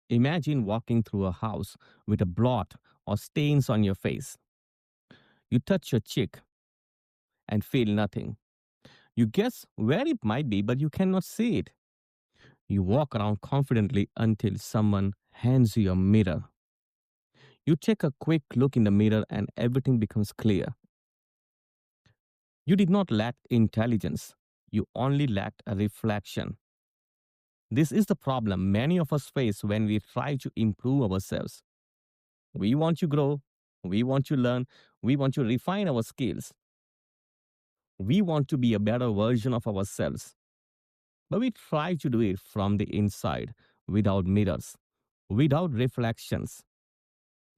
Imagine walking through a house with a blot or stains on your face. You touch your cheek and feel nothing. You guess where it might be, but you cannot see it. You walk around confidently until someone hands you a mirror. You take a quick look in the mirror and everything becomes clear. You did not lack intelligence, you only lacked a reflection. This is the problem many of us face when we try to improve ourselves. We want to grow, we want to learn, we want to refine our skills, we want to be a better version of ourselves. But we try to do it from the inside, without mirrors, without reflections,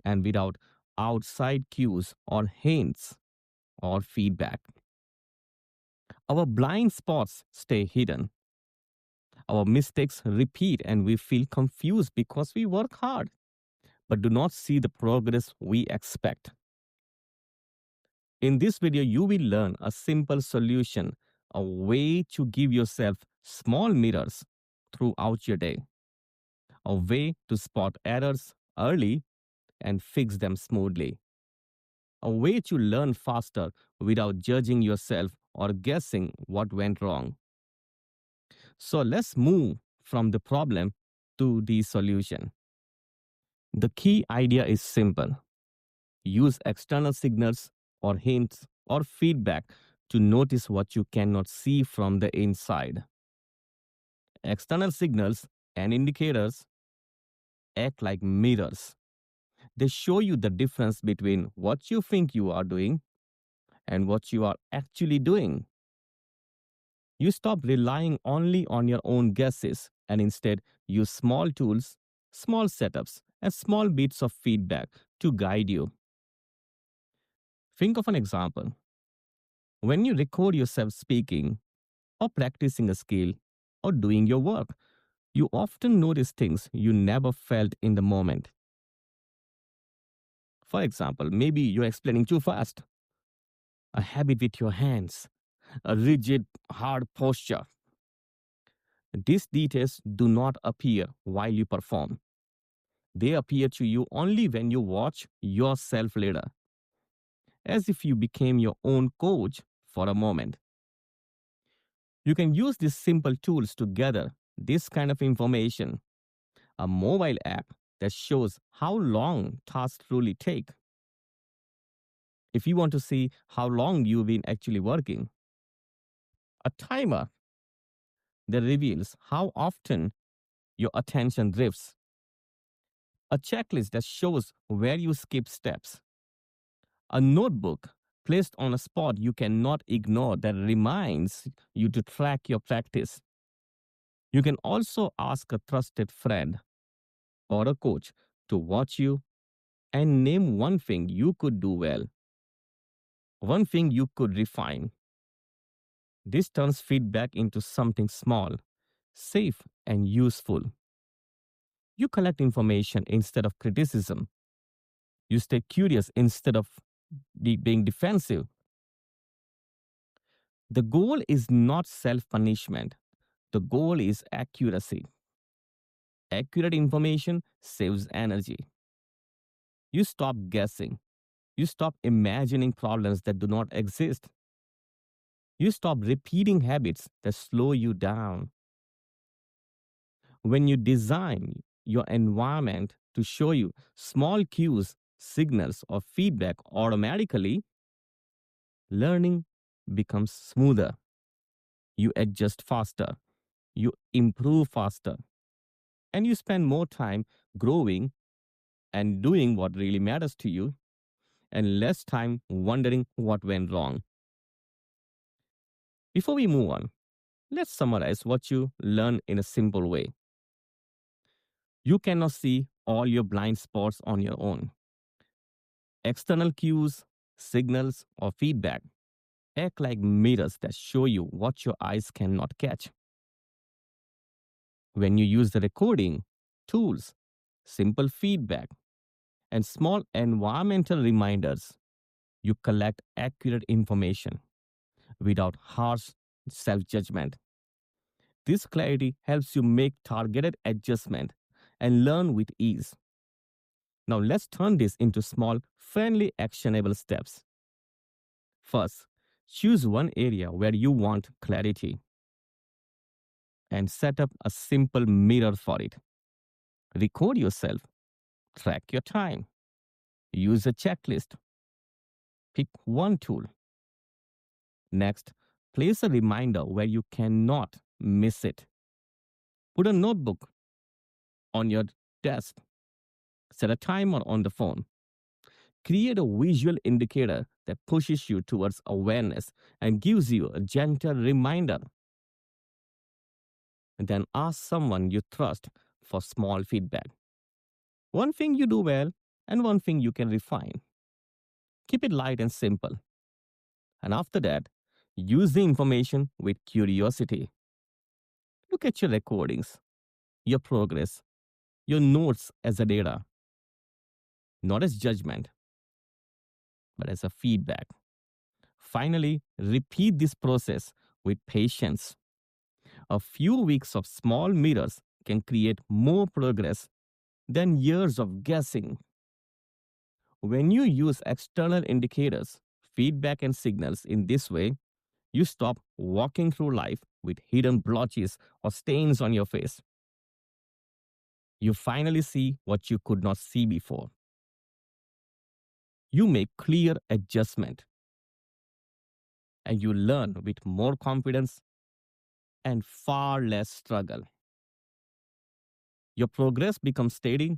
and without outside cues or hints or feedback. Our blind spots stay hidden. Our mistakes repeat, and we feel confused because we work hard but do not see the progress we expect. In this video, you will learn a simple solution, a way to give yourself small mirrors throughout your day, a way to spot errors early and fix them smoothly, a way to learn faster without judging yourself or guessing what went wrong. So let's move from the problem to the solution. The key idea is simple. Use external signals or hints or feedback to notice what you cannot see from the inside. External signals and indicators act like mirrors. They show you the difference between what you think you are doing and what you are actually doing. You stop relying only on your own guesses and instead use small tools, small setups, and small bits of feedback to guide you. Think of an example. When you record yourself speaking or practicing a skill or doing your work, you often notice things you never felt in the moment. For example, maybe you're explaining too fast, a habit with your hands, a rigid, hard posture. These details do not appear while you perform. They appear to you only when you watch yourself later, as if you became your own coach for a moment. You can use these simple tools to gather this kind of information. A mobile app that shows how long tasks truly take. If you want to see how long you've been actually working, a timer that reveals how often your attention drifts, a checklist that shows where you skip steps, a notebook placed on a spot you cannot ignore that reminds you to track your practice. You can also ask a trusted friend or a coach to watch you and name one thing you could do well, one thing you could refine. This turns feedback into something small, safe, and useful. You collect information instead of criticism. You stay curious instead of being defensive. The goal is not self punishment, the goal is accuracy. Accurate information saves energy. You stop guessing. You stop imagining problems that do not exist. You stop repeating habits that slow you down. When you design your environment to show you small cues, signals, or feedback automatically, learning becomes smoother. You adjust faster, you improve faster, and you spend more time growing and doing what really matters to you, and less time wondering what went wrong. Before we move on, let's summarize what you learn in a simple way. You cannot see all your blind spots on your own. External cues, signals, or feedback act like mirrors that show you what your eyes cannot catch. When you use the recording, tools, simple feedback, and small environmental reminders, you collect accurate information without harsh self judgment. This clarity helps you make targeted adjustment and learn with ease. Now, let's turn this into small, friendly, actionable steps. First, choose one area where you want clarity and set up a simple mirror for it. Record yourself, track your time, use a checklist, pick one tool. Next, place a reminder where you cannot miss it. Put a notebook on your desk, set a timer on the phone. Create a visual indicator that pushes you towards awareness and gives you a gentle reminder. And then ask someone you trust for small feedback. One thing you do well and one thing you can refine. Keep it light and simple. And after that, use the information with curiosity. Look at your recordings, your progress, your notes as a data, not as judgment, but as a feedback. Finally, repeat this process with patience. A few weeks of small mirrors can create more progress than years of guessing. When you use external indicators, feedback, and signals in this way, you stop walking through life with hidden blotches or stains on your face. You finally see what you could not see before. You make clear adjustment and you learn with more confidence and far less struggle. Your progress becomes steady,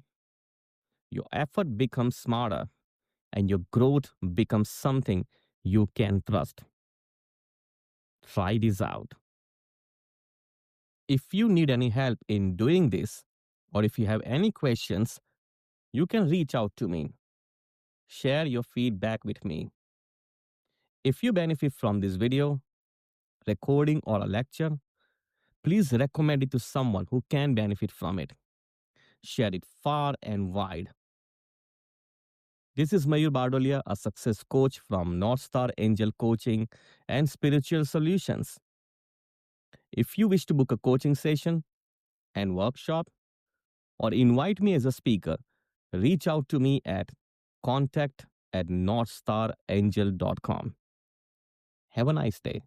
your effort becomes smarter, and your growth becomes something you can trust. Try this out. If you need any help in doing this, or if you have any questions, you can reach out to me. Share your feedback with me. If you benefit from this video, recording, or a lecture, please recommend it to someone who can benefit from it. Share it far and wide. This is Mayur Bardolia, a success coach from North Star Angel Coaching and Spiritual Solutions. If you wish to book a coaching session and workshop or invite me as a speaker, reach out to me at contact@northstarangel.com. Have a nice day.